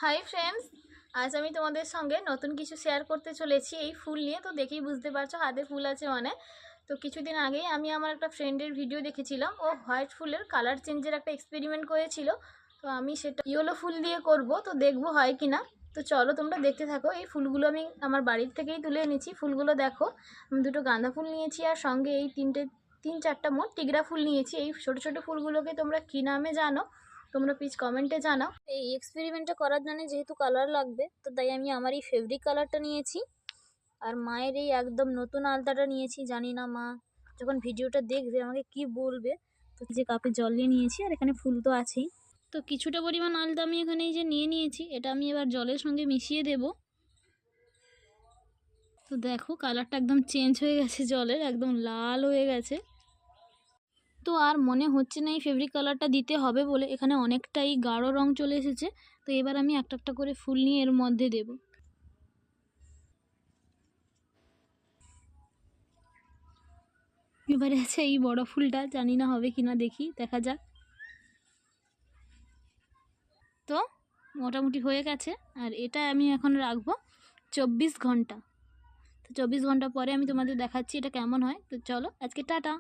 Hi friends, আজ আমি তোমাদের সঙ্গে নতুন কিছু শেয়ার করতে চলেছি এই ফুল নিয়ে। তো দেখেই বুঝতে পারছো হাতে ফুল আছে মানে। তো কিছুদিন আগেই আমি আমার একটা ফ্রেন্ডের ভিডিও দেখেছিলাম, ও হোয়াইট ফুলের কালার চেঞ্জের একটা এক্সপেরিমেন্ট করেছিল। তো আমি সেটা ইয়েলো ফুল দিয়ে করব, তো দেখবো হয় কি না। তো চলো তোমরা দেখতে থাকো। এই ফুলগুলো আমি আমার বাড়ির থেকেই তুলে এনেছি। ফুলগুলো দেখো, আমি দুটো গাঁদা ফুল নিয়েছি আর সঙ্গে এই তিন চারটা মোট টিগরা ফুল নিয়েছি। এই ছোটো ছোটো ফুলগুলোকে তোমরা কী নামে জানো তোমরা প্লিজ কমেন্টে জানাও। এই এক্সপেরিমেন্টটা করার জন্য যেহেতু কালার লাগবে, তো তাই আমি আমার এই ফেব্রিক কালারটা নিয়েছি আর মায়ের এই একদম নতুন আলতাটা নিয়েছি। জানি না মা যখন ভিডিওটা দেখবে আমাকে কি বলবে। তো যে কাপে জল নিয়ে নিয়েছি আর এখানে ফুল তো আছেই। তো কিছুটা পরিমাণ আলতা আমি এখানে এই যে নিয়ে নিয়েছি, এটা আমি এবার জলের সঙ্গে মিশিয়ে দেব। তো দেখো কালারটা একদম চেঞ্জ হয়ে গেছে, জলের একদম লাল হয়ে গেছে। তো আর মনে হচ্ছে না এই ফেব্রিক কালারটা দিতে হবে বলে, এখানে অনেকটাই গাঢ় রং চলে এসেছে। তো এবার আমি একটা একটা করে ফুল নিয়ে এর মধ্যে দেব। এবারে আছে এই বড় ফুলটা, জানি না হবে কিনা, দেখি দেখা যাক। তো মোটামুটি হয়ে গেছে আর এটা আমি এখন রাখবো 24 ঘন্টা। তো 24 ঘন্টা পরে আমি তোমাদের দেখাচ্ছি এটা কেমন হয়। তো চলো আজকে টাটা।